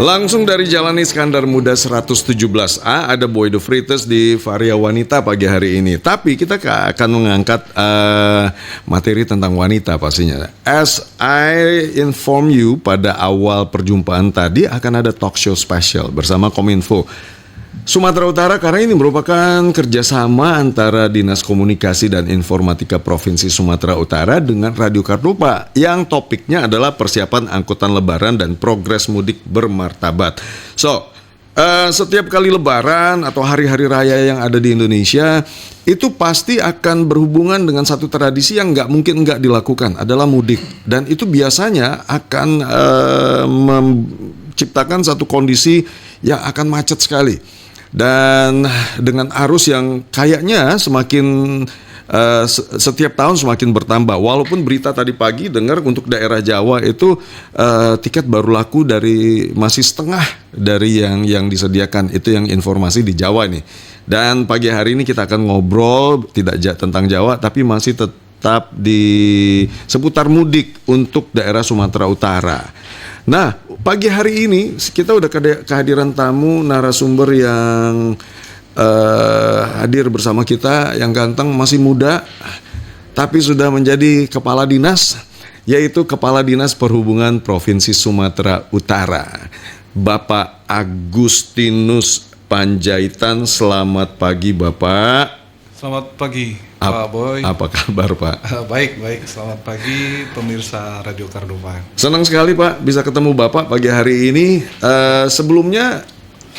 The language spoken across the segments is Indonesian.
Langsung dari Jalan Iskandar Muda 117A ada Boy The Frites di Varia Wanita pagi hari ini. Tapi kita akan mengangkat materi tentang wanita pastinya. As I inform you pada awal perjumpaan tadi akan ada talk show spesial bersama Kominfo Sumatera Utara, karena ini merupakan kerjasama antara Dinas Komunikasi dan Informatika Provinsi Sumatera Utara dengan Radio Kardopa yang topiknya adalah persiapan angkutan lebaran dan progres mudik bermartabat. Setiap kali lebaran atau hari-hari raya yang ada di Indonesia itu pasti akan berhubungan dengan satu tradisi yang nggak mungkin nggak dilakukan, adalah mudik. Dan itu biasanya akan menciptakan satu kondisi yang akan macet sekali. Dan dengan arus yang kayaknya semakin setiap tahun semakin bertambah. Walaupun berita tadi pagi dengar untuk daerah Jawa itu tiket baru laku dari masih setengah dari yang disediakan. Itu yang informasi di Jawa nih. Dan pagi hari ini kita akan ngobrol tidak tentang Jawa, tapi masih tetap di seputar mudik untuk daerah Sumatera Utara. Nah, pagi hari ini kita udah kehadiran tamu narasumber yang hadir bersama kita, yang ganteng, masih muda, tapi sudah menjadi kepala dinas, yaitu Kepala Dinas Perhubungan Provinsi Sumatera Utara, Bapak Agustinus Panjaitan. Selamat pagi, Bapak. Selamat pagi, Pak Boy. Apa kabar, Pak? Baik. Selamat pagi pemirsa Radio Kardopa. Senang sekali, Pak, bisa ketemu Bapak pagi hari ini. Sebelumnya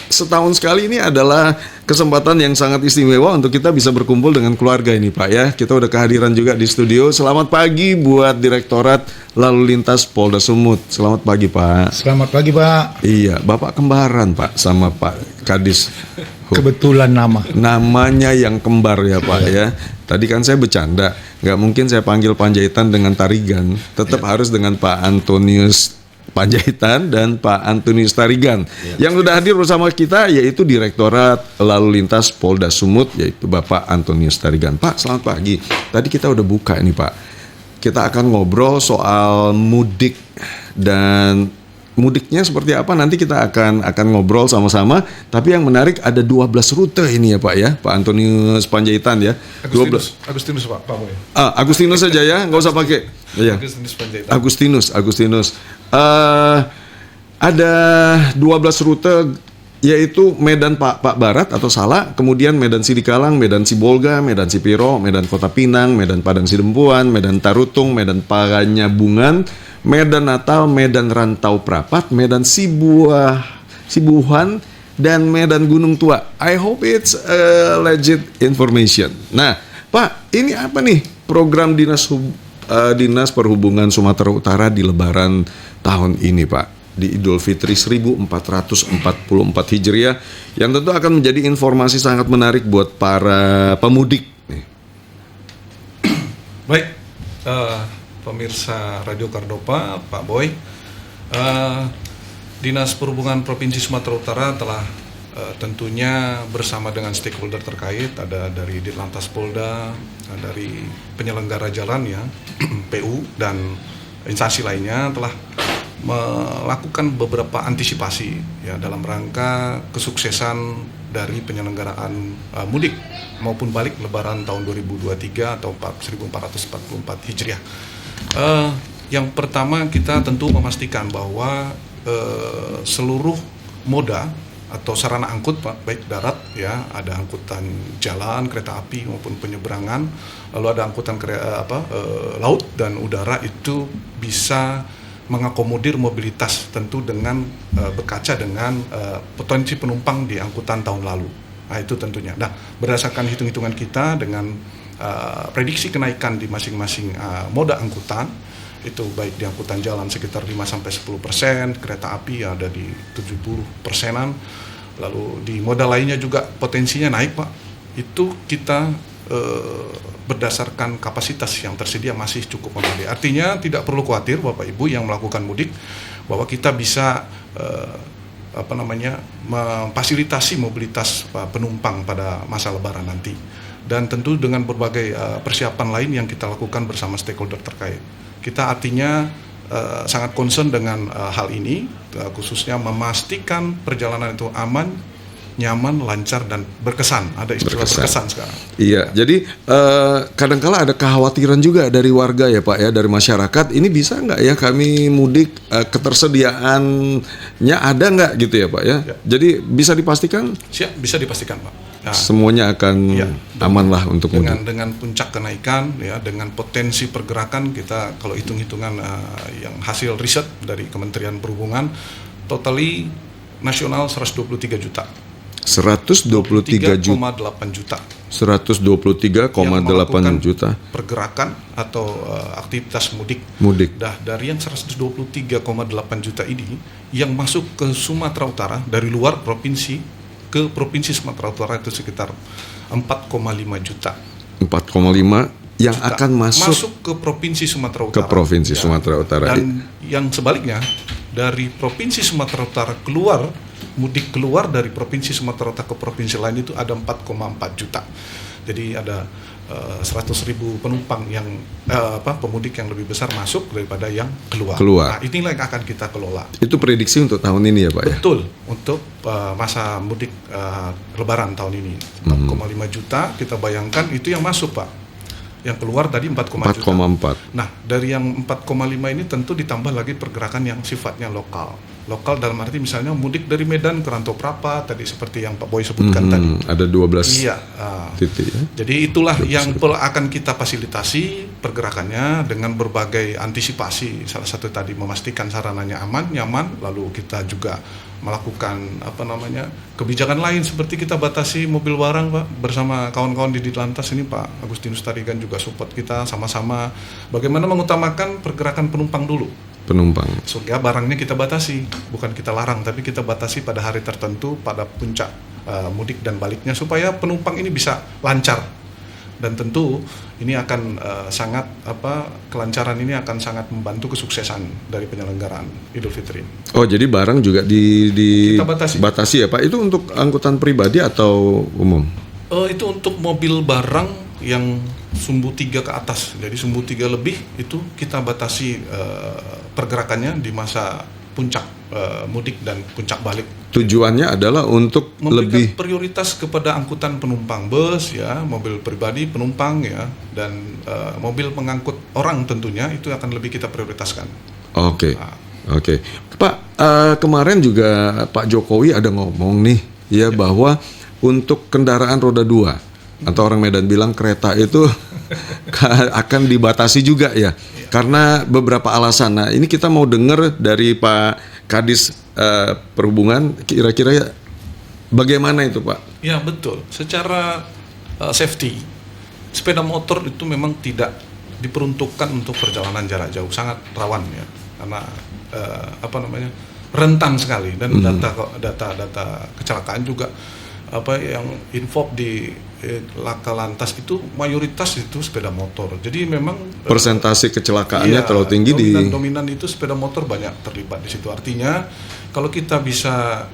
setahun sekali ini adalah kesempatan yang sangat istimewa untuk kita bisa berkumpul dengan keluarga ini, Pak, ya. Kita udah kehadiran juga di studio. Selamat pagi buat Direktorat Lalu Lintas Polda Sumut. Selamat pagi, Pak. Selamat pagi, Pak. Iya, Bapak kembaran, Pak, sama Pak Kadis. Kebetulan namanya yang kembar ya, Pak, ya. Tadi kan saya bercanda, nggak mungkin saya panggil Panjaitan dengan Tarigan, tetap harus dengan Pak Antonius Panjaitan dan Pak Antonius Tarigan. Yang sudah hadir bersama kita yaitu Direktorat Lalu Lintas Polda Sumut, yaitu Bapak Antonius Tarigan. Pak, selamat pagi. Tadi kita udah buka ini, Pak. Kita akan ngobrol soal mudik, dan mudiknya seperti apa nanti kita akan ngobrol sama-sama. Tapi yang menarik ada 12 rute ini ya, Pak, ya, Pak Antonius Panjaitan, ya. Agustinus Pak Boy. Agustinus saja ya, nggak usah pakai. Ya. Agustinus Panjaitan. Agustinus. Ada 12 rute, yaitu Medan Pak Barat atau Salak, kemudian Medan Sidikalang, Medan Sibolga, Medan Sipiro, Medan Kota Pinang, Medan Padang Sidempuan, Medan Tarutung, Medan Panyabungan, Medan Natal, Medan Rantau Prapat, Medan Sibuhan, dan Medan Gunung Tua. I hope it's legit information. Nah, Pak, ini apa nih program Dinas Perhubungan Sumatera Utara di Lebaran tahun ini, Pak? Di Idul Fitri 1444 Hijriah, yang tentu akan menjadi informasi sangat menarik buat para pemudik nih. Baik, pemirsa Radio Kardopa, Pak Boy, Dinas Perhubungan Provinsi Sumatera Utara telah tentunya bersama dengan stakeholder terkait, ada dari Dirlantas Polda, dari penyelenggara jalan ya, PU, dan instansi lainnya telah melakukan beberapa antisipasi ya dalam rangka kesuksesan dari penyelenggaraan mudik maupun balik Lebaran tahun 2023 atau 1444 Hijriah. Yang pertama, kita tentu memastikan bahwa seluruh moda atau sarana angkut, Pak, baik darat ya, ada angkutan jalan, kereta api maupun penyeberangan, lalu ada angkutan laut dan udara, itu bisa mengakomodir mobilitas tentu dengan berkaca dengan potensi penumpang di angkutan tahun lalu. Nah, itu tentunya. Nah, berdasarkan hitung-hitungan kita dengan prediksi kenaikan di masing-masing moda angkutan, itu baik di angkutan jalan sekitar 5-10%, kereta api ada di 70%-an, lalu di moda lainnya juga potensinya naik, Pak. Itu kita berdasarkan kapasitas yang tersedia masih cukup memadai. Artinya tidak perlu khawatir Bapak Ibu yang melakukan mudik bahwa kita bisa memfasilitasi mobilitas penumpang pada masa Lebaran nanti. Dan tentu dengan berbagai persiapan lain yang kita lakukan bersama stakeholder terkait. Kita artinya sangat concern dengan hal ini, khususnya memastikan perjalanan itu aman, nyaman, lancar, dan berkesan. Ada istilah berkesan sekarang. Iya, jadi kadangkala ada kekhawatiran juga dari warga ya Pak ya, dari masyarakat. Ini bisa nggak ya kami mudik, ketersediaannya ada nggak gitu ya Pak ya? Jadi bisa dipastikan? Siap, bisa dipastikan Pak. Nah, semuanya akan aman lah untuk mudik. Dengan puncak kenaikan, ya, dengan potensi pergerakan kita kalau hitung-hitungan yang hasil riset dari Kementerian Perhubungan, totally nasional 123 juta. 123,8 juta. 123,8 juta pergerakan atau aktivitas mudik. Dah dari yang 123,8 juta ini yang masuk ke Sumatera Utara dari luar provinsi ke provinsi Sumatera Utara itu sekitar 4,5 juta. 4,5 yang juta akan masuk ke provinsi Sumatera Utara. Ke provinsi Sumatera Utara. Dan yang sebaliknya dari provinsi Sumatera Utara mudik keluar dari provinsi Sumatera Utara ke provinsi lain itu ada 4,4 juta. Jadi ada 100.000 penumpang yang pemudik yang lebih besar masuk daripada yang keluar. Nah, inilah yang akan kita kelola. Itu prediksi untuk tahun ini ya Pak? Betul, untuk masa mudik Lebaran tahun ini 4,5 juta kita bayangkan itu yang masuk Pak. Yang keluar tadi 4,4 juta. Nah, dari yang 4,5 ini tentu ditambah lagi pergerakan yang sifatnya lokal. Lokal dalam arti misalnya mudik dari Medan ke Rantau Prapa tadi seperti yang Pak Boy sebutkan tadi. Ada 12 titik ya. Jadi itulah yang akan kita fasilitasi pergerakannya dengan berbagai antisipasi. Salah satu tadi memastikan sarananya aman, nyaman, lalu kita juga melakukan kebijakan lain seperti kita batasi mobil barang Pak, bersama kawan-kawan di Ditlantas ini Pak Agustinus Tarigan juga support kita sama-sama bagaimana mengutamakan pergerakan penumpang dulu. Sehingga barangnya kita batasi, bukan kita larang, tapi kita batasi pada hari tertentu, pada puncak mudik dan baliknya supaya penumpang ini bisa lancar. Dan tentu ini akan kelancaran ini akan sangat membantu kesuksesan dari penyelenggaraan Idul Fitri. Oh, jadi barang juga kita batasi ya Pak. Itu untuk angkutan pribadi atau umum? Itu untuk mobil barang yang sumbu 3 ke atas. Jadi sumbu 3 lebih itu kita batasi pergerakannya di masa puncak mudik dan puncak balik. Tujuannya adalah untuk memberikan prioritas kepada angkutan penumpang bus ya, mobil pribadi penumpang ya, dan mobil pengangkut orang tentunya itu akan lebih kita prioritaskan. Oke. Pak, kemarin juga Pak Jokowi ada ngomong nih ya bahwa untuk kendaraan roda 2 atau orang Medan bilang kereta itu akan dibatasi juga ya, karena beberapa alasan. Nah, ini kita mau dengar dari Pak Kadis Perhubungan, kira-kira bagaimana itu Pak? Ya betul, secara safety, sepeda motor itu memang tidak diperuntukkan untuk perjalanan jarak jauh, sangat rawan ya, karena rentan sekali, dan data kecelakaan juga yang info di Laka Lantas itu mayoritas itu sepeda motor. Jadi memang persentase kecelakaannya terlalu tinggi dominan itu sepeda motor banyak terlibat di situ. Artinya kalau kita bisa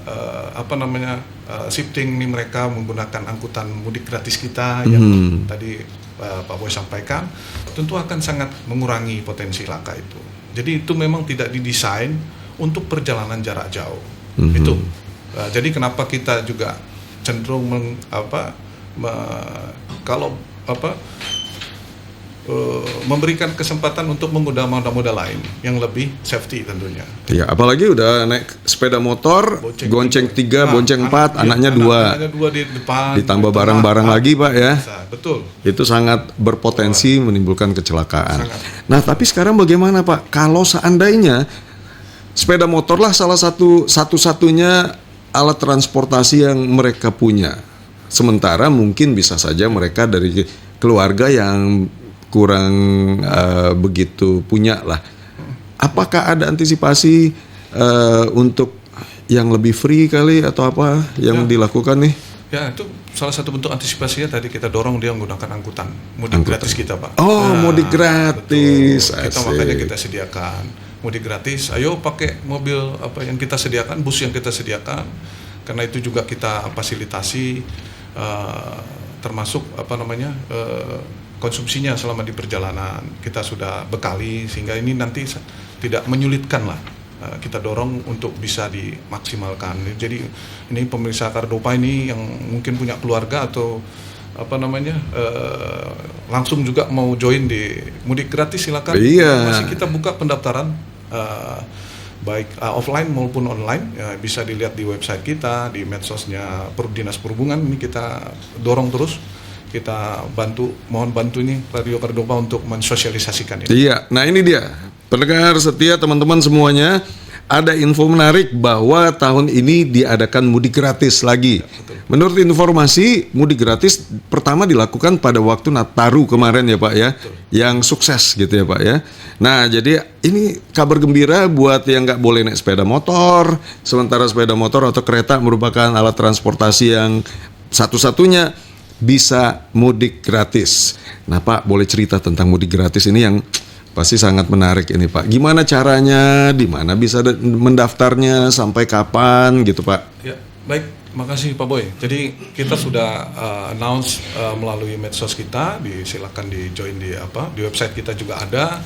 shifting nih mereka menggunakan angkutan mudik gratis kita yang tadi Pak Boy sampaikan, tentu akan sangat mengurangi potensi laka itu. Jadi itu memang tidak didesain untuk perjalanan jarak jauh. Itu. Jadi kenapa kita juga cenderung memberikan kesempatan untuk menggunakan moda-moda lain yang lebih safety tentunya. Ya, apalagi udah naik sepeda motor, gonceng 3, bonceng 4, anaknya 2 di depan, ditambah barang-barang lagi Pak ya. Betul. Itu sangat berpotensi menimbulkan kecelakaan. Nah, tapi sekarang bagaimana Pak? Kalau seandainya sepeda motor lah salah satu-satunya alat transportasi yang mereka punya. Sementara mungkin bisa saja mereka dari keluarga yang kurang begitu punya lah. Apakah ada antisipasi untuk yang lebih free kali atau apa yang dilakukan nih? Ya, itu salah satu bentuk antisipasinya tadi kita dorong dia menggunakan angkutan mudik gratis kita Pak. Mudik gratis. Makanya kita sediakan mudik gratis. Ayo pakai mobil yang kita sediakan, bus yang kita sediakan. Karena itu juga kita fasilitasi termasuk konsumsinya selama di perjalanan kita sudah bekali, sehingga ini nanti tidak menyulitkan lah. Kita dorong untuk bisa dimaksimalkan. Jadi ini pemirsa Cardopa ini yang mungkin punya keluarga atau langsung juga mau join di mudik gratis, silakan. Iya. Masih kita buka pendaftaran baik offline maupun online, bisa dilihat di website kita, di medsosnya Dinas Perhubungan. Ini kita dorong terus, kita mohon bantu ini Radio Cardopa untuk mensosialisasikan ini. Iya, nah ini dia pendengar setia teman-teman semuanya, ada info menarik bahwa tahun ini diadakan mudik gratis lagi. Menurut informasi, mudik gratis pertama dilakukan pada waktu Nataru kemarin ya Pak ya, yang sukses gitu ya Pak ya. Nah jadi ini kabar gembira buat yang nggak boleh naik sepeda motor, sementara sepeda motor atau kereta merupakan alat transportasi yang satu-satunya bisa mudik gratis. Nah Pak, boleh cerita tentang mudik gratis ini yang pasti sangat menarik ini Pak. Gimana caranya, di mana bisa mendaftarnya, sampai kapan gitu Pak? Ya, baik, makasih Pak Boy. Jadi kita sudah announce melalui medsos kita, silakan di join di website kita juga ada.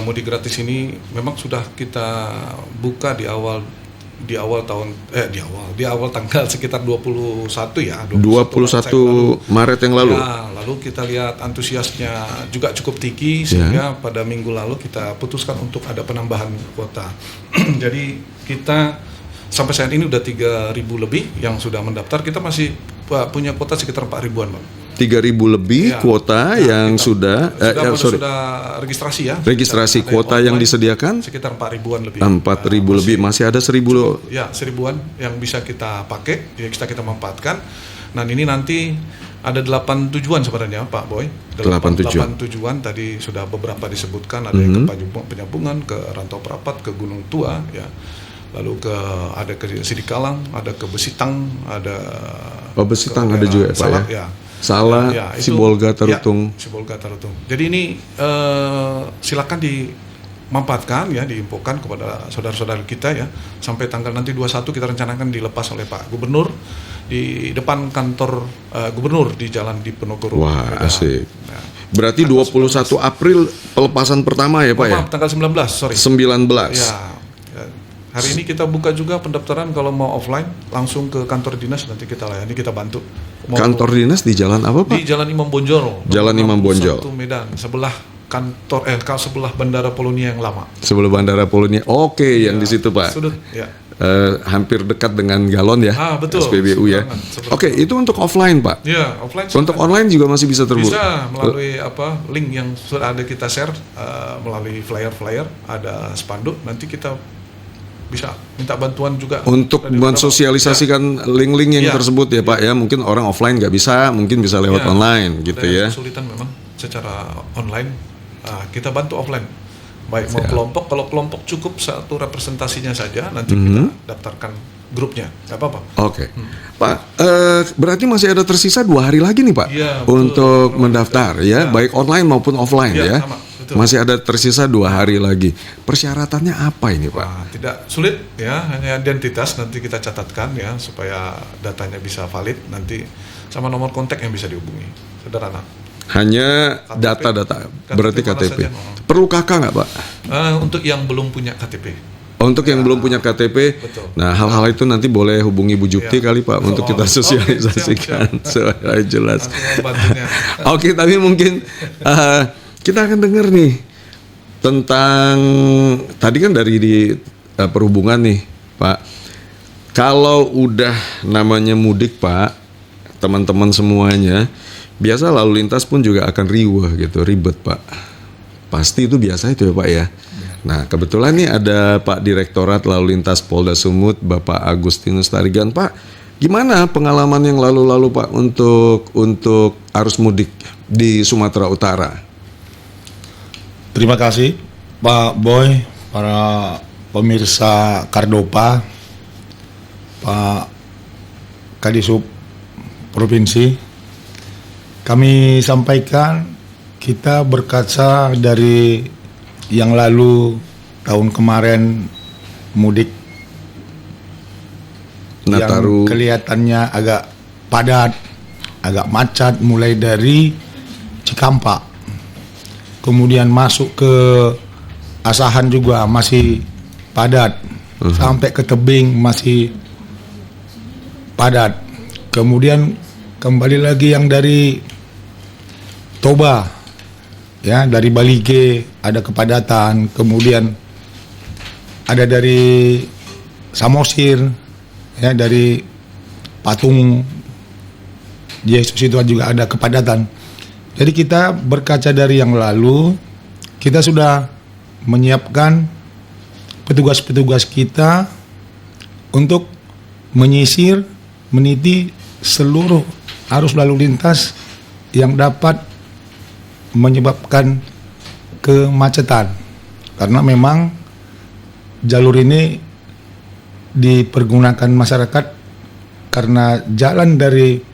Mudik gratis ini memang sudah kita buka di awal tanggal sekitar 21 ya, 21 Maret yang lalu. Ya, lalu kita lihat antusiasnya juga cukup tinggi sehingga pada minggu lalu kita putuskan untuk ada penambahan kuota. Jadi kita sampai saat ini udah 3.000 lebih yang sudah mendaftar. Kita masih punya kuota sekitar 4.000-an, Bang. 3.000 lebih ya, kuota yang sudah registrasi ya. Registrasi kuota yang disediakan sekitar 4.000-an lebih. 4.000 lebih, masih ada 1.000 loh. Ya, 1.000-an yang bisa kita pakai, yang bisa kita manfaatkan. Nah, ini nanti ada 8 tujuan sebenarnya Pak Boy. 8 tujuan tadi sudah beberapa disebutkan, ada yang ke Penyambungan, ke Rantau Perapat, ke Gunung Tua ya. Lalu ada ke Sidikalang, ada ke Besitang, ada Besitang ada juga Salak, Pak ya. Salah, Sibolga Tarutung. Ya, Sibolga Tarutung. Jadi ini silakan dimanfaatkan ya, diinfokan kepada saudara-saudara kita ya. Sampai tanggal nanti 21 kita rencanakan dilepas oleh Pak Gubernur di depan kantor Gubernur di Jalan Diponegoro. Wah, asik. Ya. Berarti 21 April pelepasan pertama ya Pak ya? Tanggal 19, sorry. 19. Ya. Hari ini kita buka juga pendaftaran kalau mau offline langsung ke kantor dinas, nanti kita layani, kita bantu. Kantor dinas di jalan apa Pak? Di Jalan Imam Bonjol. Jalan Imam Bonjol. Medan, sebelah kantor sebelah Bandara Polonia yang lama. Sebelah Bandara Polonia. Oke, yang di situ Pak. Sudut, ya. Hampir dekat dengan Galon ya. Betul. SPBU ya. Oke, itu untuk offline Pak. Ya, offline. Untuk online juga masih bisa terbuka. Bisa melalui link yang sudah ada kita share melalui flyer, ada spanduk, nanti kita bisa minta bantuan juga untuk mensosialisasikan link-link yang tersebut ya Pak ya. Mungkin orang offline nggak bisa, mungkin bisa lewat online gitu ya. Kesulitan memang secara online, kita bantu offline. Baik mau kelompok, kalau kelompok cukup satu representasinya saja, nanti kita daftarkan grupnya, nggak apa-apa. Oke. Pak, berarti masih ada tersisa 2 hari lagi nih Pak untuk mendaftar ya, baik online maupun offline ya. Sama. Betul. Masih ada tersisa 2 hari lagi. Persyaratannya apa ini Pak? Tidak sulit ya, hanya identitas nanti kita catatkan ya supaya datanya bisa valid, nanti sama nomor kontak yang bisa dihubungi. Sederhana. Hanya data-data, berarti KTP. Perlu KK nggak Pak? Untuk yang belum punya KTP. Untuk yang belum punya KTP, betul. Nah hal-hal itu nanti boleh hubungi Bu Jupti kali Pak untuk kita sosialisasikan supaya jelas. Oke, tapi mungkin kita akan dengar nih tentang tadi kan dari perhubungan nih Pak. Kalau udah namanya mudik Pak, teman-teman semuanya, biasa lalu lintas pun juga akan riweh gitu, ribet Pak. Pasti itu biasa itu ya Pak ya. Nah kebetulan nih ada Pak Direktorat Lalu Lintas Polda Sumut, Bapak Agustinus Tarigan. Pak, gimana pengalaman yang lalu-lalu Pak untuk arus mudik di Sumatera Utara? Terima kasih Pak Boy, para pemirsa Cardopa, Pak Kadisub Provinsi. Kami sampaikan kita berkaca dari yang lalu tahun kemarin mudik Nataru, yang kelihatannya agak padat, agak macet mulai dari Cikampek, kemudian masuk ke Asahan juga masih padat. Sampai ke tebing masih padat. Kemudian kembali lagi yang dari Toba, ya, dari Balige ada kepadatan. Kemudian ada dari Samosir, ya, dari Patung Yesus itu juga ada kepadatan. Jadi kita berkaca dari yang lalu, kita sudah menyiapkan petugas-petugas kita untuk menyisir, meniti seluruh arus lalu lintas yang dapat menyebabkan kemacetan. Karena memang jalur ini dipergunakan masyarakat karena jalan dari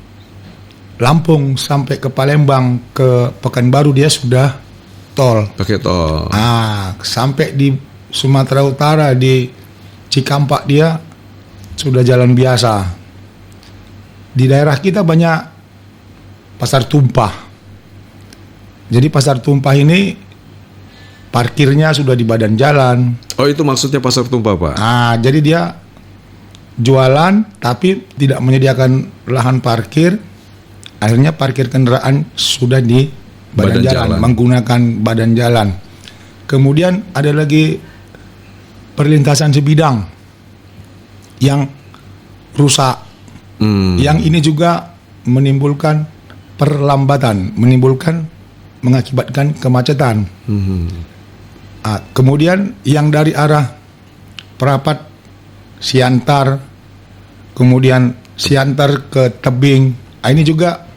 Lampung sampai ke Palembang ke Pekanbaru dia sudah tol. Pakai tol. Sampai di Sumatera Utara di Cikampak dia sudah jalan biasa. Di daerah kita banyak pasar tumpah. Jadi pasar tumpah ini parkirnya sudah di badan jalan. Oh, itu maksudnya pasar tumpah, Pak? Jadi dia jualan tapi tidak menyediakan lahan parkir. Akhirnya parkir kendaraan sudah di badan jalan, menggunakan badan jalan. Kemudian ada lagi perlintasan sebidang yang rusak. Yang ini juga menimbulkan perlambatan, mengakibatkan kemacetan. Kemudian yang dari arah Perapat, Siantar, kemudian Siantar ke Tebing, ini juga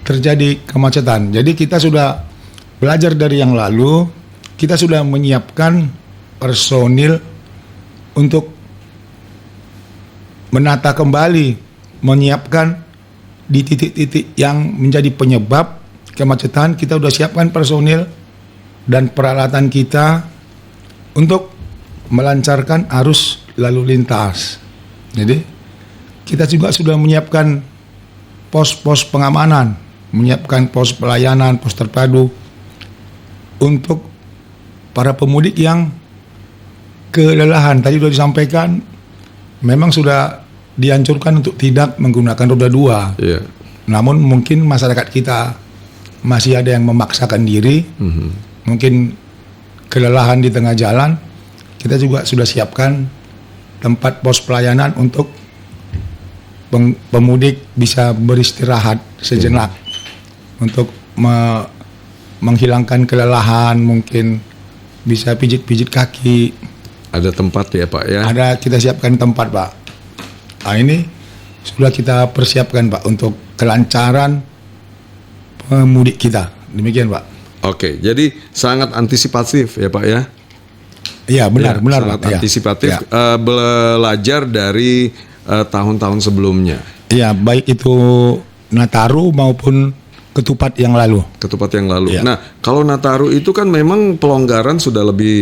terjadi kemacetan. Jadi kita sudah belajar dari yang lalu, kita sudah menyiapkan personil untuk menata kembali, menyiapkan di titik-titik yang menjadi penyebab kemacetan. Kita sudah siapkan personil dan peralatan kita untuk melancarkan arus lalu lintas. Jadi kita juga sudah menyiapkan pos-pos pengamanan, menyiapkan pos pelayanan, pos terpadu untuk para pemudik yang kelelahan. Tadi sudah disampaikan, memang sudah dianjurkan untuk tidak menggunakan roda 2. Iya. Namun mungkin masyarakat kita masih ada yang memaksakan diri, mungkin kelelahan di tengah jalan. Kita juga sudah siapkan tempat pos pelayanan untuk pemudik bisa beristirahat sejenak untuk menghilangkan kelelahan, mungkin bisa pijit-pijit kaki. Ada tempat ya, Pak, ya? Ada, kita siapkan tempat, Pak. Ini sudah kita persiapkan, Pak, untuk kelancaran pemudik kita. Demikian, Pak. Oke, jadi sangat antisipatif ya, Pak, ya? Iya, benar, sangat Pak. antisipatif, Ya. belajar dari tahun-tahun sebelumnya. Iya, baik itu Nataru maupun ketupat yang lalu. Ya. Nah, kalau Nataru itu kan memang pelonggaran sudah lebih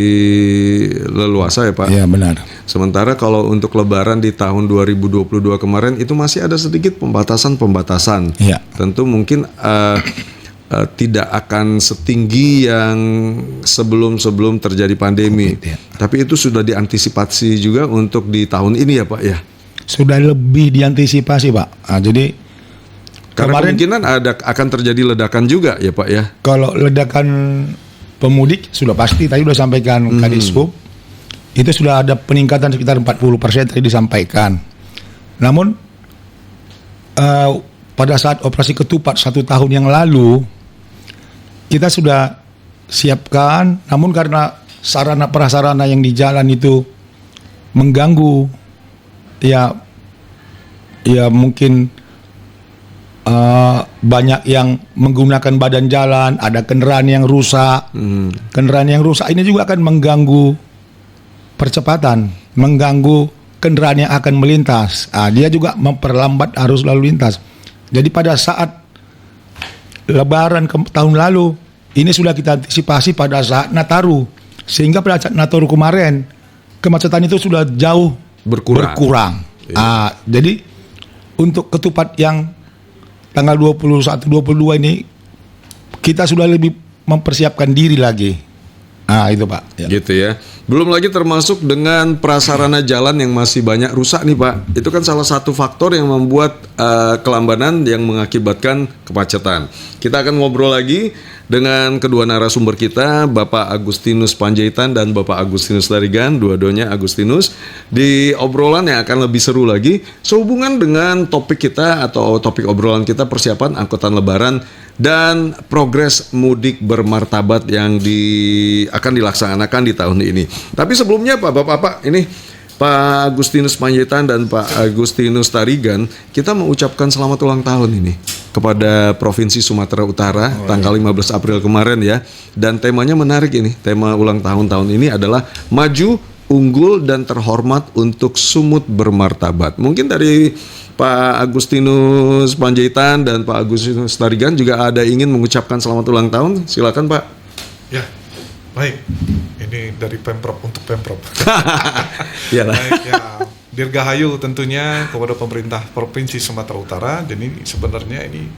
leluasa ya, Pak. Iya, benar. Sementara kalau untuk Lebaran di tahun 2022 kemarin itu masih ada sedikit pembatasan. Iya. Tentu mungkin tidak akan setinggi yang sebelum terjadi pandemi. Iya. Tapi itu sudah diantisipasi juga untuk di tahun ini ya, Pak, ya. Sudah lebih diantisipasi, Pak. Jadi Karena kemarin, kemungkinan akan terjadi ledakan juga ya, Pak, ya. kalau ledakan pemudik sudah pasti, tadi sudah sampaikan Kadishub, itu sudah ada peningkatan sekitar 40% tadi disampaikan. Namun pada saat operasi ketupat 1 tahun yang lalu, kita sudah siapkan, namun karena sarana prasarana yang di jalan itu mengganggu, ya mungkin banyak yang menggunakan badan jalan, ada kendaraan yang rusak. Kendaraan yang rusak ini juga akan mengganggu percepatan, mengganggu kendaraan yang akan melintas. Dia juga memperlambat arus lalu lintas. Jadi pada saat Lebaran tahun lalu, ini sudah kita antisipasi pada saat Nataru, sehingga pada saat Nataru kemarin kemacetan itu sudah jauh berkurang. Jadi untuk ketupat yang tanggal 21-22 ini kita sudah lebih mempersiapkan diri lagi. Itu Pak. Ya. Gitu ya. Belum lagi termasuk dengan prasarana jalan yang masih banyak rusak nih Pak. Itu kan salah satu faktor yang membuat kelambanan yang mengakibatkan kemacetan. Kita akan ngobrol lagi dengan kedua narasumber kita, Bapak Agustinus Panjaitan dan Bapak Agustinus Tarigan, dua-duanya Agustinus, di obrolan yang akan lebih seru lagi sehubungan dengan topik kita atau topik obrolan kita, persiapan angkutan lebaran dan progres mudik bermartabat yang akan dilaksanakan di tahun ini. Tapi sebelumnya Bapak-bapak, ini Pak Agustinus Panjaitan dan Pak Agustinus Tarigan, kita mengucapkan selamat ulang tahun ini kepada Provinsi Sumatera Utara tanggal 15 April kemarin ya. Dan temanya menarik ini. Tema ulang tahun ini adalah maju, unggul dan terhormat untuk sumut bermartabat. Mungkin dari Pak Agustinus Panjaitan dan Pak Agustinus Tarigan juga ada ingin mengucapkan selamat ulang tahun. Silakan Pak. Ya, baik. Ini dari Pemprov untuk Pemprov. Iyalah. Baik ya, dirgahayu tentunya kepada pemerintah Provinsi Sumatera Utara. Jadi sebenarnya ini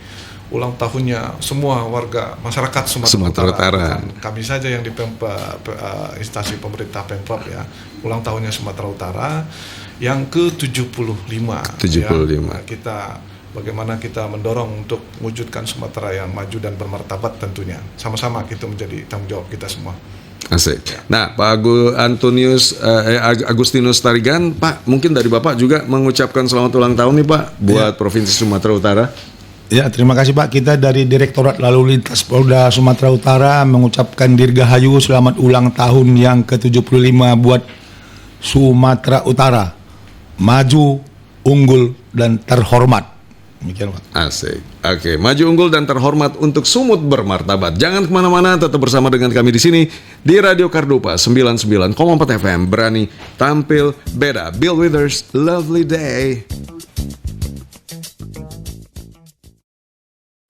ulang tahunnya semua warga masyarakat Sumatera Utara. Bukan kami saja yang di instansi pemerintah Pemprov ya. Ulang tahunnya Sumatera Utara yang ke-75. 75. Ya. Bagaimana kita mendorong untuk mewujudkan Sumatera yang maju dan bermartabat tentunya. Sama-sama kita menjadi tanggung jawab kita semua. Asik. Nah, Pak Agustinus Tarigan, Pak, mungkin dari Bapak juga mengucapkan selamat ulang tahun nih Pak buat Provinsi Sumatera Utara. Ya, terima kasih Pak. Kita dari Direktorat Lalu Lintas Polda Sumatera Utara mengucapkan dirgahayu selamat ulang tahun yang ke-75 buat Sumatera Utara. Maju, unggul dan terhormat. Demikian Pak. Asik. Oke, maju, unggul dan terhormat untuk sumut bermartabat. Jangan kemana-mana, tetap bersama dengan kami di sini di Radio Kardopa 99,4 FM. Berani tampil beda. Bill Withers, Lovely Day.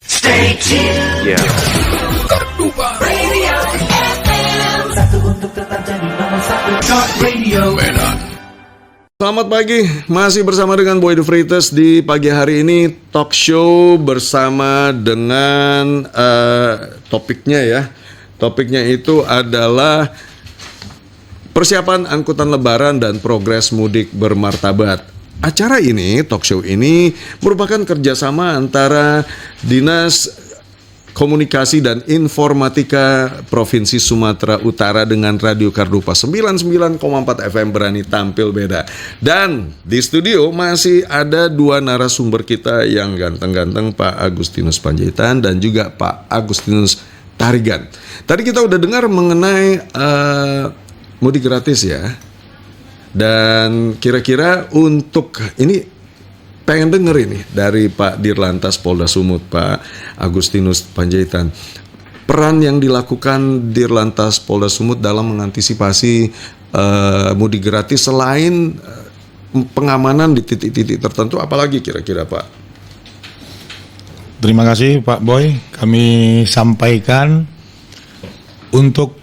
Stay tuned. Yeah. Kardopa Radio FM. Satu untuk tetap jadi nomor satu. Talk Radio Medan. Selamat pagi, masih bersama dengan Boy The Freitas di pagi hari ini talk show bersama dengan topiknya ya. Topiknya itu adalah persiapan angkutan lebaran dan progres mudik bermartabat. Acara ini, talk show ini merupakan kerjasama antara Dinas Komunikasi dan Informatika Provinsi Sumatera Utara dengan Radio Kardopa 99,4 FM. Berani tampil beda. Dan di studio masih ada dua narasumber kita yang ganteng-ganteng, Pak Agustinus Panjaitan dan juga Pak Agustinus Tarigan. Tadi kita udah dengar mengenai mudik gratis ya. Dan kira-kira untuk ini pengen denger ini dari Pak Dirlantas Polda Sumut, Pak Agustinus Panjaitan. Peran yang dilakukan Dirlantas Polda Sumut dalam mengantisipasi mudik gratis selain pengamanan di titik-titik tertentu, apalagi kira-kira Pak? Terima kasih Pak Boy. Kami sampaikan untuk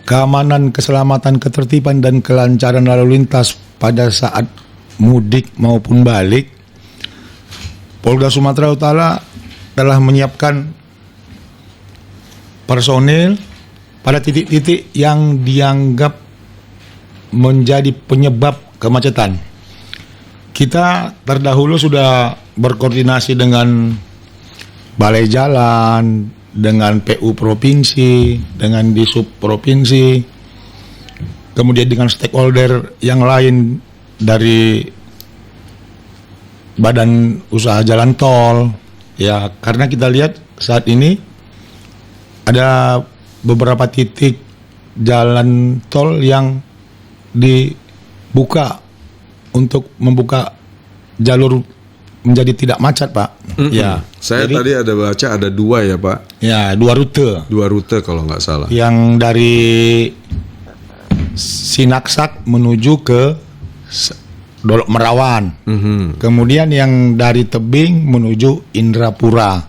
keamanan, keselamatan, ketertiban dan kelancaran lalu lintas pada saat mudik maupun balik, Polda Sumatera Utara telah menyiapkan personil pada titik-titik yang dianggap menjadi penyebab kemacetan. Kita terdahulu sudah berkoordinasi dengan Balai Jalan, dengan PU Provinsi, dengan Disub Provinsi, kemudian dengan stakeholder yang lain dari Badan Usaha Jalan Tol ya, karena kita lihat saat ini ada beberapa titik jalan tol yang dibuka untuk membuka jalur menjadi tidak macet Pak. Ya, saya tadi ada baca ada dua ya Pak. Ya, dua rute kalau nggak salah. Yang dari Sinaksak menuju ke Dolok Merawan, kemudian yang dari Tebing menuju Indrapura.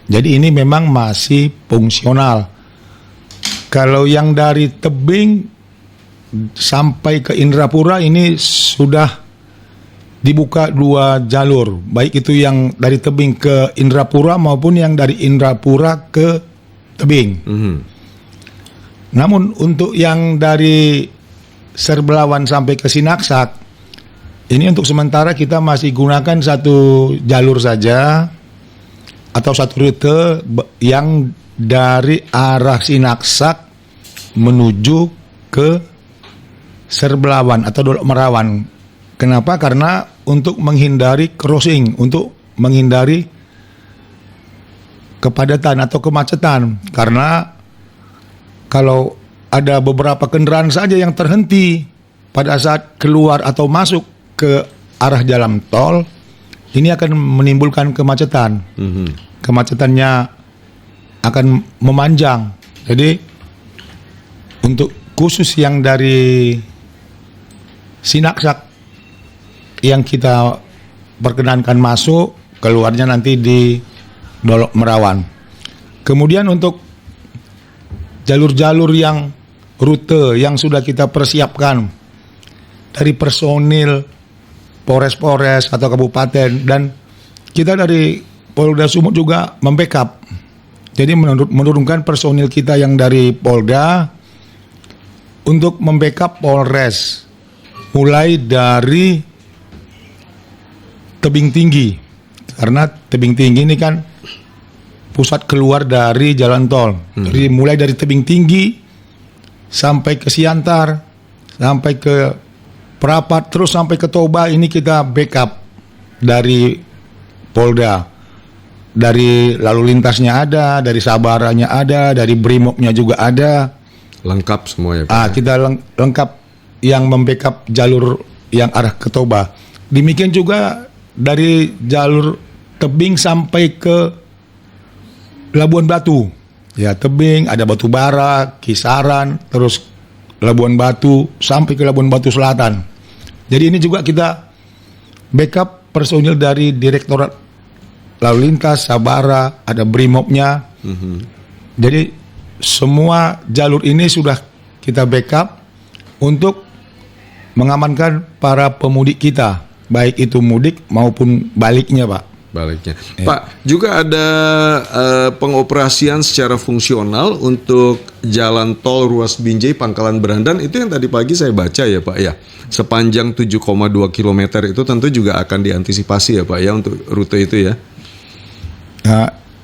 Jadi ini memang masih fungsional. Kalau yang dari Tebing sampai ke Indrapura ini sudah dibuka dua jalur, baik itu yang dari Tebing ke Indrapura maupun yang dari Indrapura ke Tebing. Namun untuk yang dari Serbelawan sampai ke Sinaksak, ini untuk sementara kita masih gunakan satu jalur saja atau satu rute yang dari arah Sinaksak menuju ke Serbelawan atau Dolok Merawan. Kenapa? Karena untuk menghindari crossing, untuk menghindari kepadatan atau kemacetan. Karena kalau ada beberapa kendaraan saja yang terhenti pada saat keluar atau masuk ke arah jalan tol, ini akan menimbulkan kemacetan. Kemacetannya akan memanjang. Jadi untuk khusus yang dari Sinaksak yang kita perkenankan masuk, keluarnya nanti di Dolok Merawan. Kemudian untuk jalur-jalur yang rute yang sudah kita persiapkan dari personil Polres-Polres atau kabupaten, dan kita dari Polda Sumut juga membackup. Jadi menurunkan personil kita yang dari Polda untuk membackup Polres, mulai dari Tebing Tinggi, karena Tebing Tinggi ini kan pusat keluar dari jalan tol. Jadi mulai dari Tebing Tinggi sampai ke Siantar, sampai ke Prapat, terus sampai ke Toba, ini kita backup dari Polda. Dari lalu lintasnya ada, dari Sabaranya ada, dari Brimopnya juga ada. Lengkap semua ya Pak. Kita lengkap yang membackup jalur yang arah ke Toba. Demikian juga dari jalur Tebing sampai ke Labuan Batu. Ya, Tebing, ada Batu Bara, Kisaran, terus Labuan Batu sampai ke Labuan Batu Selatan. Jadi ini juga kita backup personil dari Direktorat Lalu Lintas, Sabara, ada Brimopnya. Jadi semua jalur ini sudah kita backup untuk mengamankan para pemudik kita, baik itu mudik maupun baliknya, Pak. Baliknya. Pak, juga ada pengoperasian secara fungsional untuk jalan tol Ruas Binjai Pangkalan Berandan, itu yang tadi pagi saya baca ya Pak ya. Sepanjang 7,2 km itu tentu juga akan diantisipasi ya Pak ya untuk rute itu ya.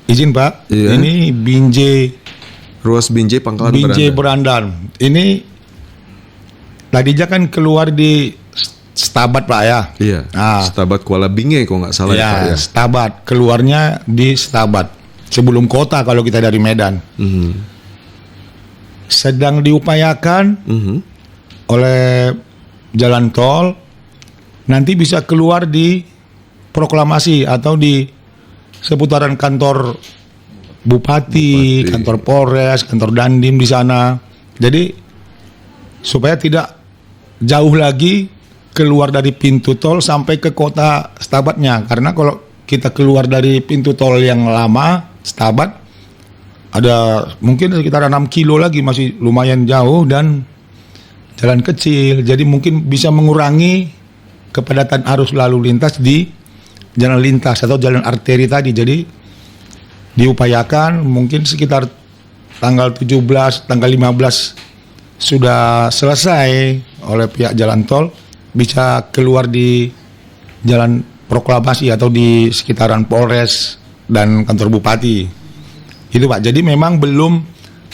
Izin Pak, Iya. ini Binjai Ruas Binjai Pangkalan Berandan. Ini tadinya kan keluar di Stabat Pak ya. Iya. Stabat Kuala Binjai kok nggak salah ya Pak ya. Stabat, keluarnya di Stabat sebelum kota kalau kita dari Medan. Sedang diupayakan oleh jalan tol, nanti bisa keluar di proklamasi atau di seputaran kantor Bupati, kantor Polres, kantor Dandim di sana. Jadi supaya tidak jauh lagi keluar dari pintu tol sampai ke kota Stabatnya. Karena kalau kita keluar dari pintu tol yang lama, Stabat, ada mungkin sekitar 6 kilo lagi, masih lumayan jauh dan jalan kecil. Jadi mungkin bisa mengurangi kepadatan arus lalu lintas di jalan lintas atau jalan arteri tadi. Jadi diupayakan mungkin sekitar tanggal 17, tanggal 15 sudah selesai oleh pihak jalan tol, bisa keluar di jalan proklamasi atau di sekitaran Polres dan kantor Bupati. Itu Pak. Jadi memang belum,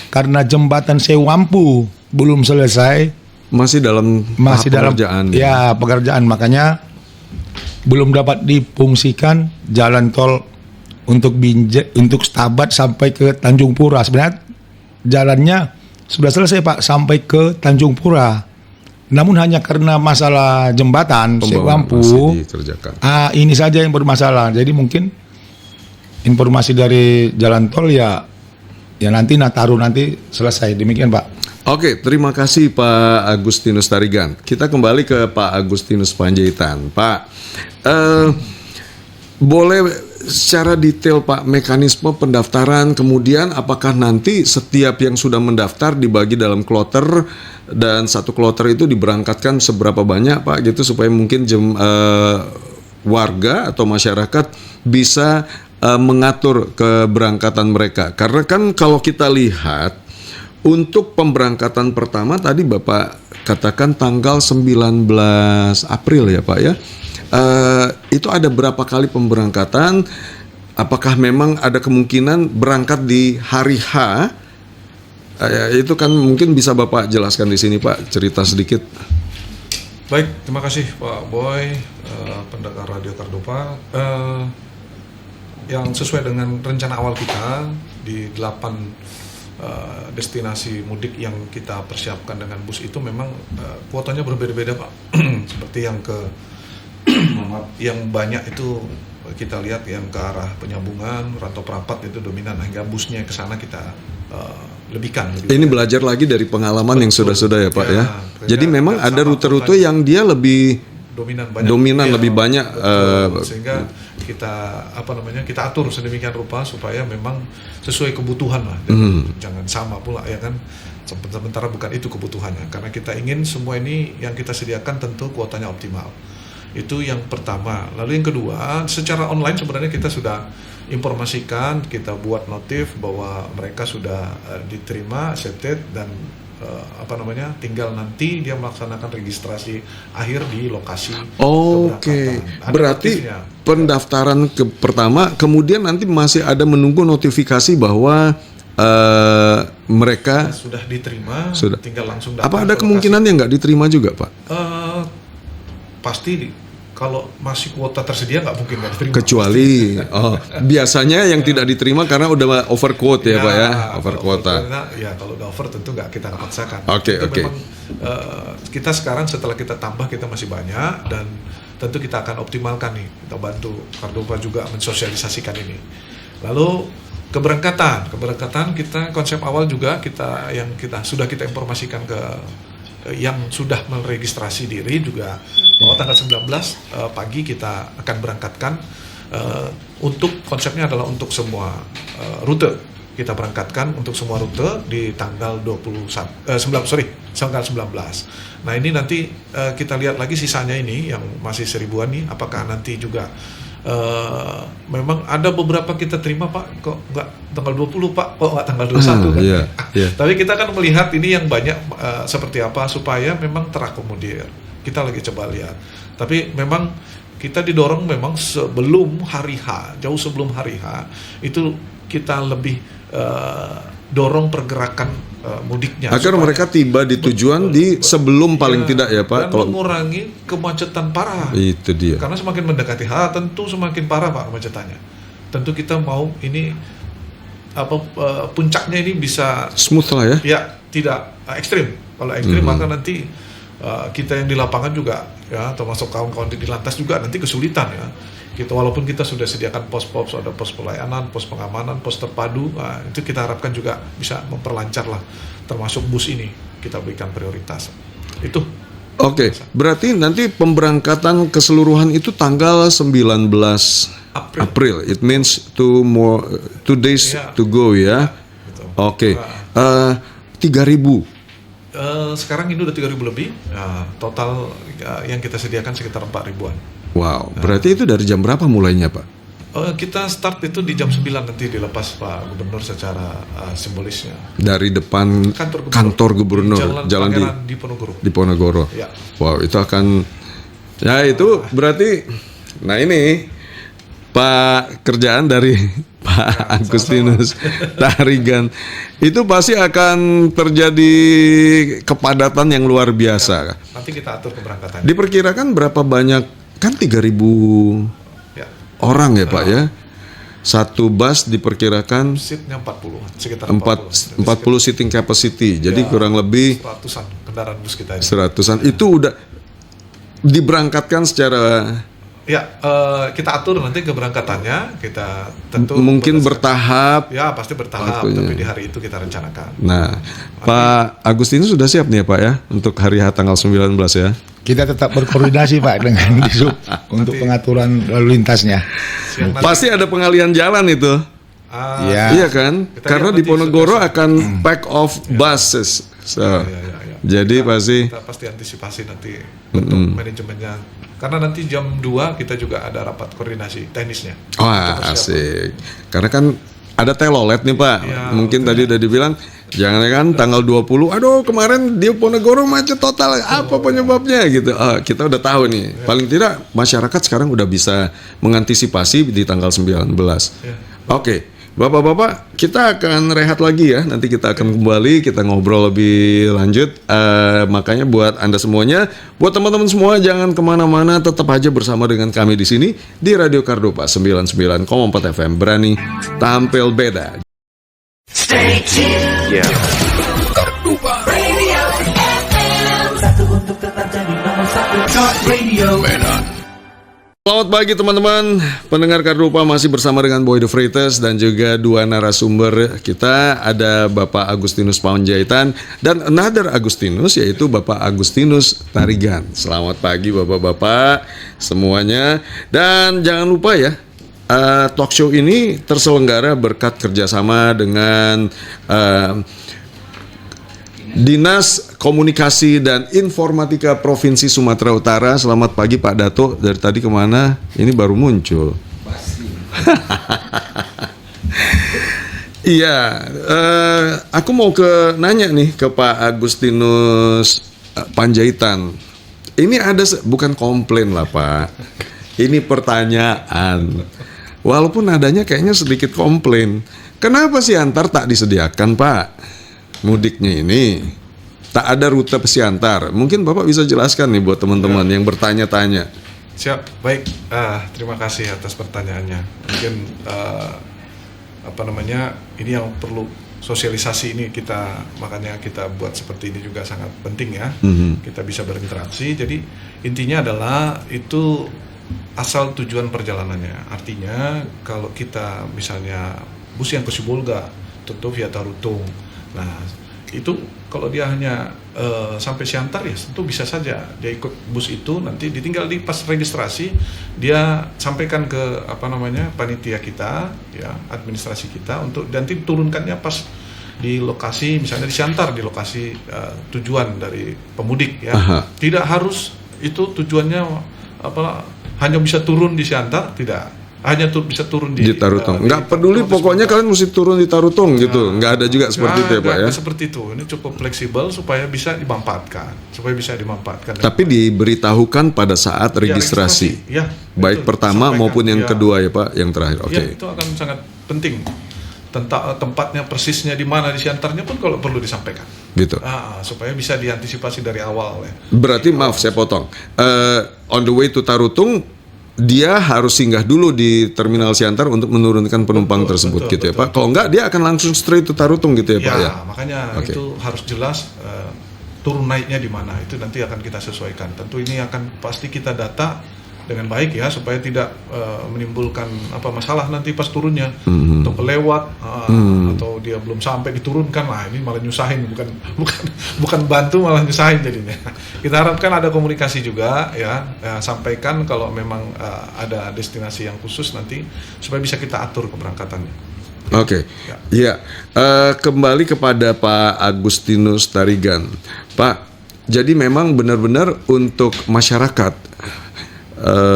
karena jembatan Sewampu belum selesai, masih dalam pekerjaan. Ya, pekerjaan, makanya belum dapat difungsikan jalan tol untuk Binjai, untuk Stabat sampai ke Tanjung Pura. Sebenarnya jalannya sudah selesai Pak sampai ke Tanjung Pura. Namun hanya karena masalah jembatan Sewampu, ini saja yang bermasalah. Jadi mungkin informasi dari jalan tol ya nanti Nataru nanti selesai. Demikian Pak. Oke, terima kasih Pak Agustinus Tarigan. Kita kembali ke Pak Agustinus Panjaitan. Pak, boleh secara detail Pak mekanisme pendaftaran, kemudian apakah nanti setiap yang sudah mendaftar dibagi dalam kloter dan satu kloter itu diberangkatkan seberapa banyak Pak gitu, supaya mungkin warga atau masyarakat bisa mengatur keberangkatan mereka. Karena kan kalau kita lihat Untuk pemberangkatan pertama tadi Bapak katakan tanggal 19 April ya Pak ya. Itu ada berapa kali pemberangkatan? Apakah memang ada kemungkinan berangkat di hari H? Itu kan mungkin bisa Bapak jelaskan di sini Pak, cerita sedikit. Baik, terima kasih Pak Boy, pendengar Radio Kardopa. Yang sesuai dengan rencana awal kita di 8 destinasi mudik yang kita persiapkan dengan bus itu memang kuotanya berbeda-beda Pak. Seperti yang yang banyak itu kita lihat yang ke arah Penyambungan, Rantau Prapat itu dominan, hingga busnya ke sana kita lebihkan. Ini belajar lagi dari pengalaman yang sudah-sudah ya Pak ya. Jadi memang ada rute-rute yang dia lebih dominan lebih banyak, sehingga kita kita atur sedemikian rupa supaya memang sesuai kebutuhan lah. Jangan sama pula ya kan. Sementara bukan itu kebutuhannya, karena kita ingin semua ini yang kita sediakan tentu kuotanya optimal. Itu yang pertama. Lalu yang kedua, secara online sebenarnya kita sudah informasikan, kita buat notif bahwa mereka sudah diterima, accepted, dan tinggal nanti dia melaksanakan registrasi akhir di lokasi Oke. keberangkatan. Berarti notifnya. pendaftaran pertama, kemudian nanti masih ada menunggu notifikasi bahwa mereka sudah diterima, sudah. tinggal langsung datang. Apa ada ke kemungkinan yang nggak diterima juga Pak? Pasti kalau masih kuota tersedia nggak mungkin nggak diterima. Kecuali biasanya yang tidak diterima karena udah overquote ya Pak ya, over kuota. Ya kalau udah over tentu nggak kita paksakan. Oke. Memang kita sekarang setelah kita tambah kita masih banyak, dan tentu kita akan optimalkan nih, kita bantu Kardopa juga mensosialisasikan ini. Lalu keberangkatan kita konsep awal juga kita sudah kita informasikan ke yang sudah meregistrasi diri juga bahwa tanggal 19 pagi kita akan berangkatkan. Untuk konsepnya adalah untuk semua rute kita berangkatkan untuk semua rute di tanggal 19. Nah ini nanti kita lihat lagi sisanya ini yang masih 1000-an nih, apakah nanti juga memang ada beberapa kita terima Pak, kok nggak tanggal 20 Pak, kok nggak tanggal 21 kan? Iya. Tapi kita akan melihat ini yang banyak seperti apa supaya memang terakomodir. Kita lagi coba lihat. Tapi memang kita didorong memang sebelum hari H, jauh sebelum hari H itu kita lebih dorong pergerakan mudiknya Agar supaya mereka tiba di tujuan di sebelum paling tidak ya Pak. dan mengurangi kemacetan parah. Itu dia. Karena semakin mendekati H tentu semakin parah Pak kemacetannya. Tentu kita mau ini puncaknya ini bisa Smooth lah ya. ya tidak ekstrim. Kalau ekstrim maka nanti kita yang di lapangan juga ya, termasuk kawan-kawan di lantas juga nanti kesulitan ya. Kita walaupun kita sudah sediakan pos-pos, ada pos pelayanan, pos pengamanan, pos terpadu, itu kita harapkan juga bisa memperlancar lah, termasuk bus ini kita berikan prioritas. Itu. Oke, berarti nanti pemberangkatan keseluruhan itu tanggal 19 April. It means 2 days Ya. to go ya. Gitu. Oke. 3.000. Sekarang ini udah 3.000 lebih, total yang kita sediakan sekitar 4.000-an. Wow, berarti itu dari jam berapa mulainya Pak? Kita start itu di jam 9 nanti dilepas Pak Gubernur secara simbolisnya. Dari depan kantor gubernur, jalan di Ponorogo. di Ponorogo. Ya. Wow, itu akan ya itu berarti nah ini Pak kerjaan dari Pak Agustinus Tarigan itu pasti akan terjadi kepadatan yang luar biasa. Nanti kita atur keberangkatannya. Diperkirakan berapa banyak, kan 3.000 Ya. orang ya Pak ya. Satu bus diperkirakan Seatnya 40, sekitar 40 seating capacity. Jadi Ya, kurang lebih 100-an kendaraan bus kita ini. 100-an. Itu udah diberangkatkan secara Ya, kita atur nanti keberangkatannya, kita tentu mungkin bertahap. Ya, pasti bertahap, Waktunya. tapi di hari itu kita rencanakan. Nah, Pak Agustinus sudah siap nih ya Pak ya untuk hari H tanggal 19 ya. Kita tetap berkoordinasi Pak dengan Disub untuk pengaturan lalu lintasnya. Siang nanti, Pasti ada pengalihan jalan itu. Ya. Iya kan? Kita Karena lihat di nanti Ponorogo akan pack of buses. So, ya. jadi pasti kita pasti antisipasi nanti untuk manajemennya. Karena nanti jam 2 kita juga ada rapat koordinasi teknisnya. wah asik. Karena kan ada telolet nih Pak. Ya, Mungkin tadi udah dibilang Jangan kan tanggal 20, aduh kemarin di Ponegoro macet total, apa penyebabnya gitu. Kita udah tahu nih. Paling tidak masyarakat sekarang udah bisa mengantisipasi di tanggal 19. Oke. Bapak-bapak, kita akan rehat lagi ya. Nanti kita akan kembali, kita ngobrol lebih lanjut. Makanya buat Anda semuanya, buat teman-teman semua, jangan kemana-mana, tetap aja bersama dengan kami di sini di Radio Kardopa 99,4 FM. Berani tampil beda. Stay tuned. Kardopa Radio FM. Satu untuk tetap jadi nomor satu. Talk Radio. Selamat pagi teman-teman, pendengar Kardopa masih bersama dengan Boy The Freitas dan juga dua narasumber kita. Ada Bapak Agustinus Panjaitan dan another Agustinus, yaitu Bapak Agustinus Tarigan. Selamat pagi Bapak-Bapak semuanya. Dan jangan lupa ya, talk show ini terselenggara berkat kerjasama dengan Dinas Komunikasi dan Informatika Provinsi Sumatera Utara. Selamat pagi Pak Dato. Dari tadi kemana? Ini baru muncul. Iya, aku mau nanya nih ke Pak Agustinus Panjaitan. Ini ada bukan komplain lah Pak. Ini pertanyaan. Walaupun adanya kayaknya sedikit komplain. Kenapa sih antar tak disediakan Pak? Mudiknya ini tak ada rute pesiantar. Mungkin Bapak bisa jelaskan nih buat teman-teman yang bertanya-tanya. Siap, baik. Terima kasih atas pertanyaannya. Mungkin ini yang perlu sosialisasi ini makanya kita buat seperti ini juga sangat penting ya. Kita bisa berinteraksi. Jadi intinya adalah itu asal tujuan perjalanannya. Artinya kalau kita misalnya bus yang ke Sibolga tentu via Tarutung. Nah, itu kalau dia hanya sampai Siantar ya tentu bisa saja dia ikut bus itu, nanti ditinggal di pas registrasi dia sampaikan ke panitia kita ya, administrasi kita untuk nanti turunkannya pas di lokasi, misalnya di Siantar, di lokasi tujuan dari pemudik ya. Tidak harus itu tujuannya hanya bisa turun di Siantar, tidak. Hanya bisa turun di Tarutung. Nggak peduli, pokoknya kalian mesti turun di Tarutung gitu. Nggak ada juga seperti itu ya Pak ya? Seperti itu. Ini cukup fleksibel supaya bisa dimanfaatkan. Tapi diberitahukan pada saat registrasi. Ya, baik betul. pertama maupun yang kedua ya Pak, yang terakhir. Oke. Ya, itu akan sangat penting. Tentang tempatnya persisnya di mana di Siantarnya pun kalau perlu disampaikan. Gitu. Supaya bisa diantisipasi dari awal ya. Berarti maaf saya potong. On the way to Tarutung dia harus singgah dulu di terminal Siantar untuk menurunkan penumpang tersebut gitu ya Pak. Kalau enggak dia akan langsung straight to Tarutung gitu ya Pak ya. Makanya itu harus jelas turun naiknya di mana. Itu nanti akan kita sesuaikan. Tentu ini akan pasti kita data dengan baik ya supaya tidak menimbulkan masalah nanti pas turunnya atau kelewat atau dia belum sampai diturunkan. Ini malah nyusahin, bukan bantu, malah nyusahin jadinya. Kita harapkan ada komunikasi juga ya, sampaikan kalau memang ada destinasi yang khusus nanti supaya bisa kita atur keberangkatannya. Oke. Ya. Kembali kepada Pak Agustinus Tarigan. Pak, jadi memang benar-benar untuk masyarakat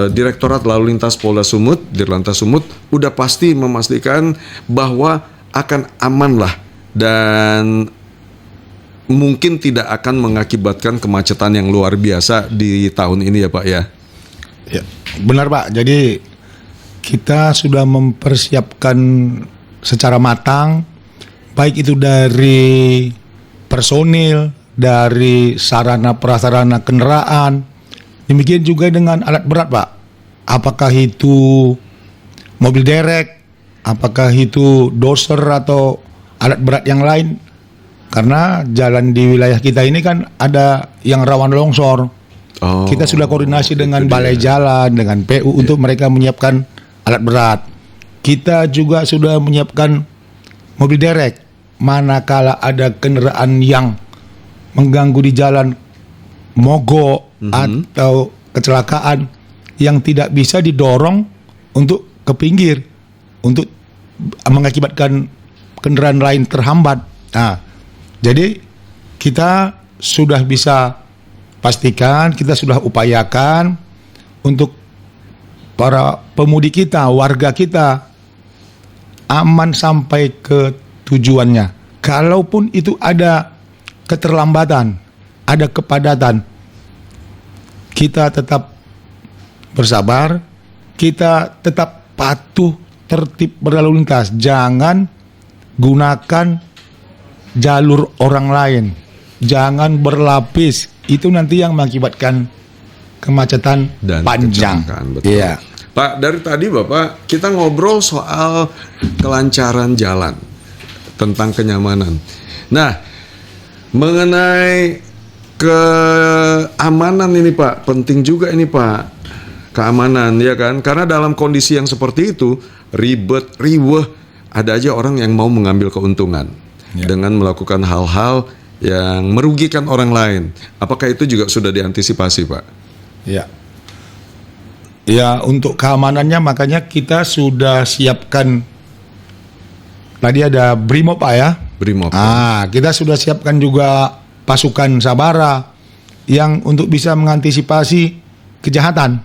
Direktorat Lalu Lintas Polda Sumut, Dirlantas Sumut, udah pasti memastikan bahwa akan aman lah dan mungkin tidak akan mengakibatkan kemacetan yang luar biasa di tahun ini ya Pak ya. Ya, benar Pak. Jadi kita sudah mempersiapkan secara matang, baik itu dari personil, dari sarana prasarana kendaraan. Demikian juga dengan alat berat Pak. Apakah itu mobil derek, apakah itu doser atau alat berat yang lain. Karena jalan di wilayah kita ini kan ada yang rawan longsor. Kita sudah koordinasi dengan balai jalan, dengan PU untuk mereka menyiapkan alat berat. Kita juga sudah menyiapkan mobil derek. Manakala ada kendaraan yang mengganggu di jalan, mogok atau kecelakaan yang tidak bisa didorong untuk ke pinggir untuk mengakibatkan kendaraan lain terhambat. Nah, jadi kita sudah bisa pastikan, kita sudah upayakan untuk para pemudik kita, warga kita aman sampai ke tujuannya. kalaupun itu ada keterlambatan, ada kepadatan, kita tetap bersabar, kita tetap patuh tertib berlalu lintas. Jangan gunakan jalur orang lain, jangan berlapis. Itu nanti yang mengakibatkan kemacetan Dan panjang. kecelakaan, betul. Iya. Pak, dari tadi Bapak kita ngobrol soal kelancaran jalan, tentang kenyamanan. Nah, mengenai keamanan ini Pak, penting juga ini Pak, keamanan ya kan, karena dalam kondisi yang seperti itu ribet, riweh, ada aja orang yang mau mengambil keuntungan dengan melakukan hal-hal yang merugikan orang lain. Apakah itu juga sudah diantisipasi Pak? Ya. Ya, untuk keamanannya makanya kita sudah siapkan. Tadi ada Brimob Pak ya. Brimob. Kita sudah siapkan juga pasukan sabara yang untuk bisa mengantisipasi kejahatan.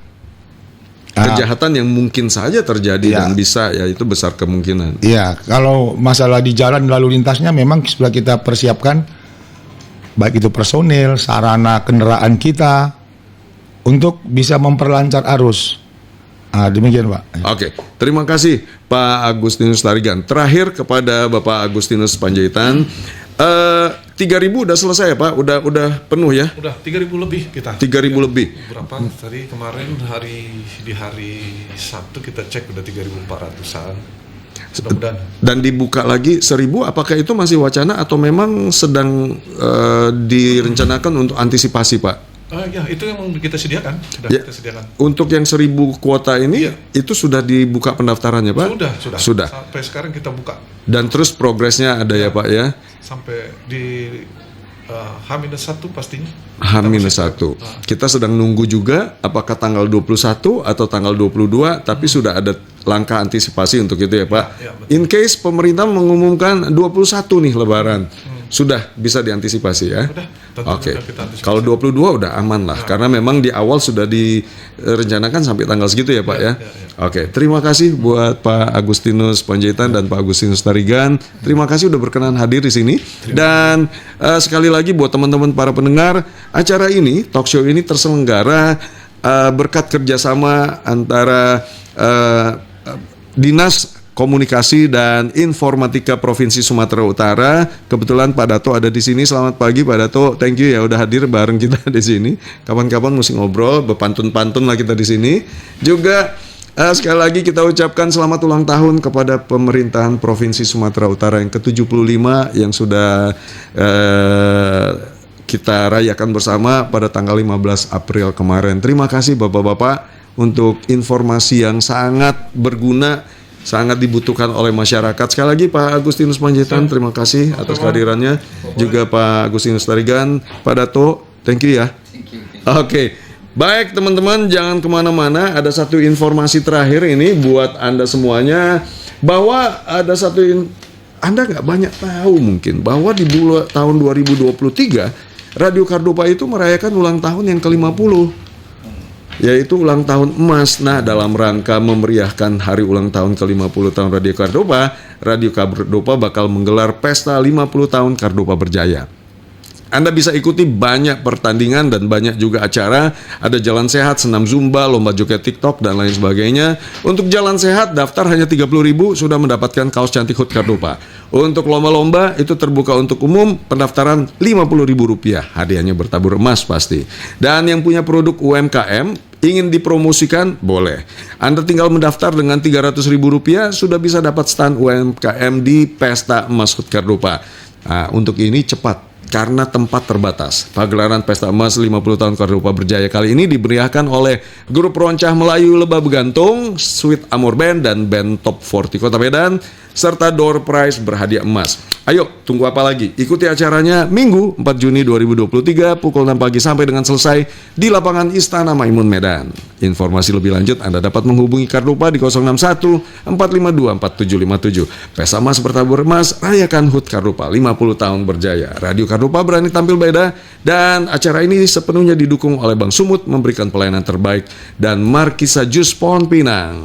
Kejahatan yang mungkin saja terjadi Ya. dan bisa, ya itu besar kemungkinan. Iya, kalau masalah di jalan lalu lintasnya memang sudah kita persiapkan, baik itu personil, sarana kendaraan kita, untuk bisa memperlancar arus. Demikian Pak. Oke, terima kasih Pak Agustinus Tarigan. Terakhir kepada Bapak Agustinus Panjaitan, 3.000 udah selesai ya Pak? Udah penuh ya? Udah 3.000 lebih kita. 3.000 lebih. Berapa tadi kemarin di hari Sabtu kita cek udah 3.400-an. Mudah-mudahan. Dan dibuka lagi 1.000, apakah itu masih wacana atau memang sedang direncanakan untuk antisipasi Pak? Ya, itu yang kita sediakan. Sudah Ya. kita sediakan. Untuk yang 1.000 kuota ini, Iya. itu sudah dibuka pendaftarannya Pak? Sudah. Sampai sekarang kita buka. Dan terus progresnya ada ya Pak ya? Sampai di H-1 pastinya. H-1. Kita sedang nunggu juga apakah tanggal 21 atau tanggal 22, tapi sudah ada langkah antisipasi untuk itu ya Pak. Ya, betul. In case pemerintah mengumumkan 21 nih Lebaran, sudah bisa diantisipasi ya? Udah, tentu Oke. sudah kita antisipasi. Kalau 22 udah aman lah, karena memang di awal sudah direncanakan sampai tanggal segitu ya Pak ya? Oke, terima kasih buat Pak Agustinus Panjaitan dan Pak Agustinus Tarigan. Terima kasih udah berkenan hadir di sini. Dan sekali lagi buat teman-teman para pendengar, acara ini, talk show ini terselenggara berkat kerjasama antara Dinas Komunikasi dan Informatika Provinsi Sumatera Utara. Kebetulan Pak Dato ada di sini. Selamat pagi Pak Dato. Thank you ya udah hadir bareng kita di sini. Kapan-kapan mesti ngobrol, berpantun-pantun lah kita di sini. Juga sekali lagi kita ucapkan selamat ulang tahun kepada pemerintahan Provinsi Sumatera Utara yang ke-75 yang sudah kita rayakan bersama pada tanggal 15 April kemarin. Terima kasih Bapak-bapak untuk informasi yang sangat berguna, sangat dibutuhkan oleh masyarakat. Sekali lagi Pak Agustinus Panjaitan, terima kasih atas kehadirannya. Juga Pak Agustinus Tarigan, Pak Dato, thank you ya. Oke, baik teman-teman, jangan kemana-mana. Ada satu informasi terakhir ini buat Anda semuanya, bahwa ada satu Anda nggak banyak tahu mungkin, bahwa di tahun 2023 Radio Kardopa itu merayakan ulang tahun yang ke-50. Yaitu ulang tahun emas. Nah, dalam rangka memeriahkan hari ulang tahun ke-50 tahun Radio Kardopa bakal menggelar pesta 50 tahun Kardopa Berjaya. Anda bisa ikuti banyak pertandingan dan banyak juga acara. Ada jalan sehat, senam zumba, lomba joget TikTok, dan lain sebagainya. Untuk jalan sehat, daftar hanya 30.000, sudah mendapatkan kaos cantik HUT Kardopa. Untuk lomba-lomba, itu terbuka untuk umum, pendaftaran Rp50.000. Hadiahnya bertabur emas pasti. Dan yang punya produk UMKM, ingin dipromosikan, boleh. Anda tinggal mendaftar dengan Rp300.000, sudah bisa dapat stand UMKM di Pesta Emas HUT Kardopa. Nah, untuk ini cepat, karena tempat terbatas. Pagelaran Pesta Emas 50 tahun Kardopa Berjaya kali ini diberiakan oleh grup Roncah Melayu Lebah Begantung, Sweet Amor Band, dan band Top 40 Kota Medan, serta door prize berhadiah emas. Ayo, tunggu apa lagi? Ikuti acaranya Minggu 4 Juni 2023 pukul 6 pagi sampai dengan selesai di lapangan Istana Maimun Medan. Informasi lebih lanjut Anda dapat menghubungi Kardopa di 061 452 4757. Pesta Emas bertabur emas, rayakan HUT Kardopa 50 tahun berjaya. Radio Kardopa berani tampil beda, dan acara ini sepenuhnya didukung oleh Bank Sumut memberikan pelayanan terbaik, dan Markisa Jus Pohon Pinang.